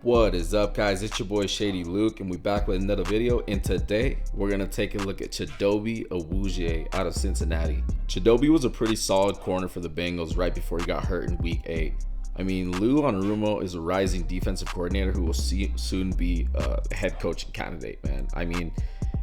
What is up, guys? It's your boy Shady Luke, and we back with another video. And today we're gonna take a look at Chidobe Awuzie out of Cincinnati. Chidobe was a pretty solid corner for the Bengals right before he got hurt in Week 8. I mean, Lou Anarumo is a rising defensive coordinator who will soon be a head coaching candidate, man. I mean,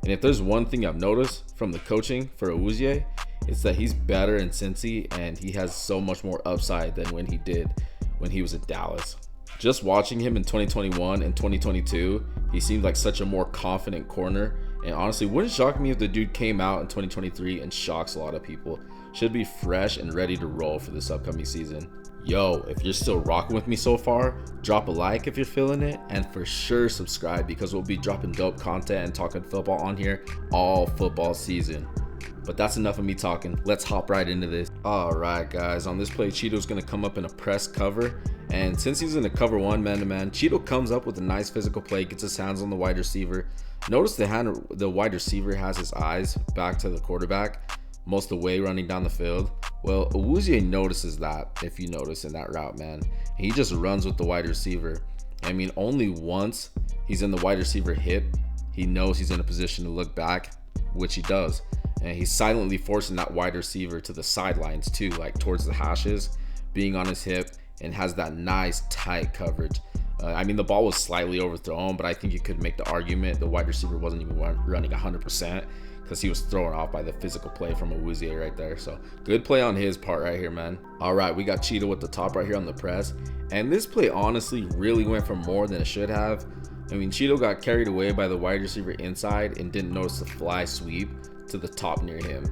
and if there's one thing I've noticed from the coaching for Awuzie, it's that he's better in Cincy, and he has so much more upside than when he was in Dallas. Just watching him in 2021 and 2022, he seemed like such a more confident corner. And honestly, wouldn't shock me if the dude came out in 2023 and shocks a lot of people. Should be fresh and ready to roll for this upcoming season. Yo, if you're still rocking with me so far, drop a like if you're feeling it, and for sure subscribe because we'll be dropping dope content and talking football on here all football season. But that's enough of me talking. Let's hop right into this. Alright guys, on this play, Cheeto's going to come up in a press cover. And since he's in a cover one man-to-man, Cheeto comes up with a nice physical play, gets his hands on the wide receiver. Notice the wide receiver has his eyes back to the quarterback most of the way running down the field. Well, Awuzie notices that, if you notice in that route, man. He just runs with the wide receiver. I mean, only once he's in the wide receiver hip, he knows he's in a position to look back, which he does. And he's silently forcing that wide receiver to the sidelines too, like towards the hashes, being on his hip, and has that nice tight coverage. I mean, the ball was slightly overthrown, but I think you could make the argument the wide receiver wasn't even running 100% because he was thrown off by the physical play from Awuzie right there. So good play on his part right here, man. All right, we got Cheeto with the top right here on the press. And this play honestly really went for more than it should have. I mean, Cheeto got carried away by the wide receiver inside and didn't notice the fly sweep to the top near him.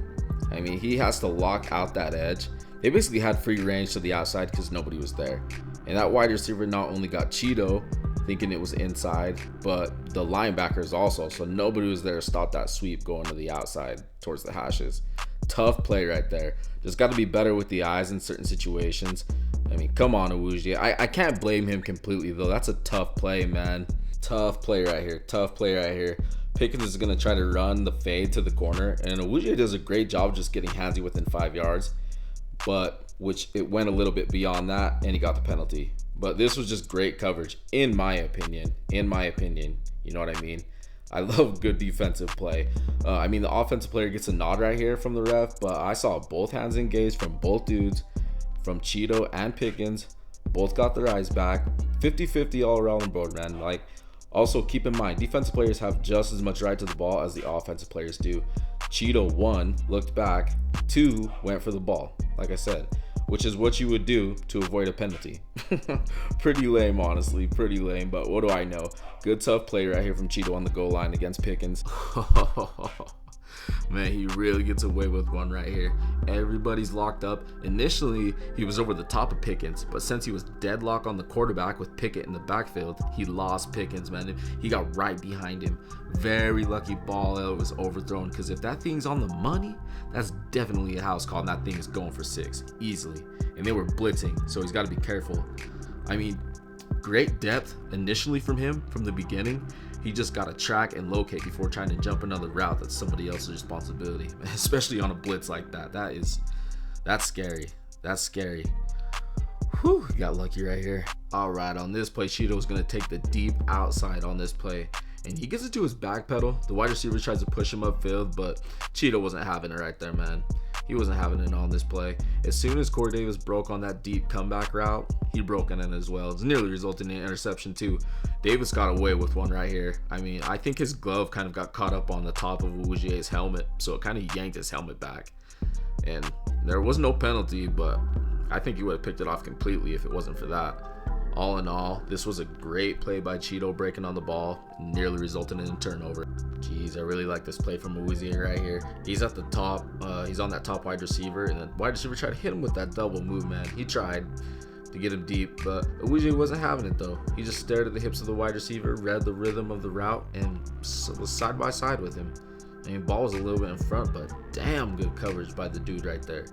I mean, he has to lock out that edge. They basically had free range to the outside because nobody was there. And that wide receiver not only got Cheeto thinking it was inside, but the linebackers also. So nobody was there to stop that sweep going to the outside towards the hashes. Tough play right there. Just got to be better with the eyes in certain situations. I mean, come on, Awuzie. I can't blame him completely, though. That's a tough play, man. Tough play right here. Tough play right here. Pickens is going to try to run the fade to the corner. And Awuzie does a great job just getting handsy within 5 yards. But which it went a little bit beyond that, and he got the penalty. But this was just great coverage, in my opinion. You know what I mean? I love good defensive play. I mean, the offensive player gets a nod right here from the ref, but I saw both hands engaged from both dudes, from Cheeto and Pickens. Both got their eyes back. 50-50 all around the board, man. Like, also keep in mind, defensive players have just as much right to the ball as the offensive players do. Cheeto, 1, looked back, 2, went for the ball, like I said, which is what you would do to avoid a penalty. Pretty lame, honestly, pretty lame, but what do I know? Good tough play right here from Cheeto on the goal line against Pickens. Man, he really gets away with one right here. Everybody's locked up. Initially, he was over the top of Pickens, but since he was deadlocked on the quarterback with Pickett in the backfield, he lost Pickens, man. He got right behind him. Very lucky ball. It was overthrown, because if that thing's on the money, that's definitely a house call, and that thing is going for 6 easily. And they were blitzing, so he's got to be careful. I mean, great depth initially from him from the beginning. He just got to track and locate before trying to jump another route that's somebody else's responsibility, especially on a blitz like that. That's scary. That's scary. Whew, got lucky right here. All right, on this play, Cheeto is going to take the deep outside on this play, and he gets it to his back pedal. The wide receiver tries to push him upfield, but Cheeto wasn't having it right there, man. He wasn't having it on this play. As soon as Corey Davis broke on that deep comeback route, he broke in it as well. It's nearly resulting in an interception too. Davis got away with one right here. I mean, I think his glove kind of got caught up on the top of Awuzie's helmet, so it kind of yanked his helmet back. And there was no penalty, but I think he would have picked it off completely if it wasn't for that. All in all, this was a great play by Cheeto breaking on the ball, nearly resulting in a turnover. Jeez, I really like this play from Awuzie right here. He's at the top. He's on that top wide receiver, and the wide receiver tried to hit him with that double move, man. He tried to get him deep, but Awuzie wasn't having it, though. He just stared at the hips of the wide receiver, read the rhythm of the route, and was side by side with him. I mean, ball was a little bit in front, but damn good coverage by the dude right there.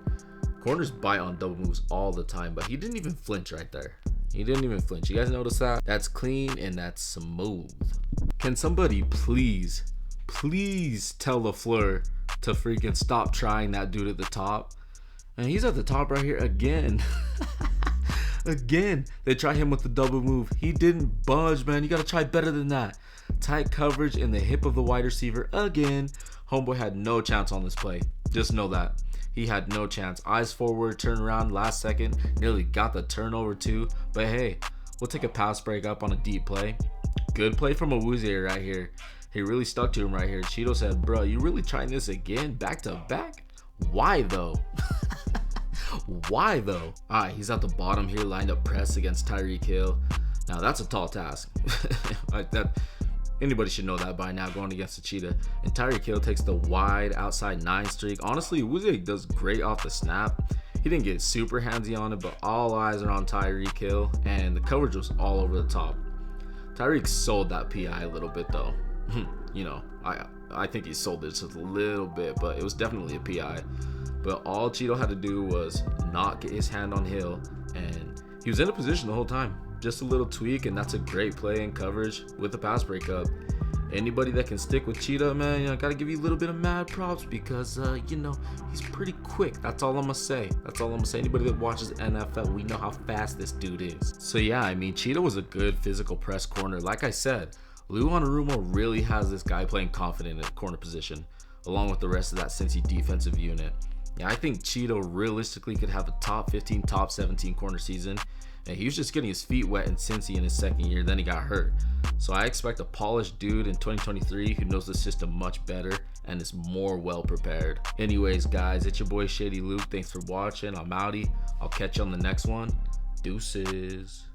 Corners bite on double moves all the time, but he didn't even flinch right there. He didn't even flinch. You guys notice that? That's clean and that's smooth. Can somebody please tell LaFleur to freaking stop trying that dude at the top? And he's at the top right here again. Again, they try him with the double move. He didn't budge, man. You got to try better than that. Tight coverage in the hip of the wide receiver again. Homeboy had no chance on this play. Just know that. He had no chance. Eyes forward, turn around last second. Nearly got the turnover too. But hey, we'll take a pass break up on a deep play. Good play from Awuzie right here. He really stuck to him right here. Chido said, bro, you really trying this again? Back to back? Why though? Why though? Alright, he's at the bottom here, lined up press against Tyreek Hill. Now that's a tall task. Like that, anybody should know that by now, going against the Cheetah. And Tyreek Hill takes the wide outside 9 streak. Honestly, Awuzie does great off the snap. He didn't get super handsy on it, but all eyes are on Tyreek Hill, and the coverage was all over the top. Tyreek sold that PI a little bit though. You know, I think he sold it just a little bit, but it was definitely a PI. But all Cheeto had to do was not get his hand on Hill, and he was in a position the whole time. Just a little tweak, and that's a great play in coverage with the pass breakup. Anybody that can stick with Cheetah, man, you know, gotta give you a little bit of mad props because, you know, he's pretty quick. That's all I'm gonna say. That's all I'm gonna say. Anybody that watches NFL, we know how fast this dude is. So yeah, I mean, Cheetah was a good physical press corner. Like I said, Lou Anarumo really has this guy playing confident in the corner position, along with the rest of that Cincy defensive unit. Yeah, I think Cheeto realistically could have a top 15, top 17 corner season. And he was just getting his feet wet in Cincy in his second year, then he got hurt. So I expect a polished dude in 2023 who knows the system much better and is more well prepared. Anyways, guys, it's your boy Shady Luke. Thanks for watching. I'm outie. I'll catch you on the next one. Deuces.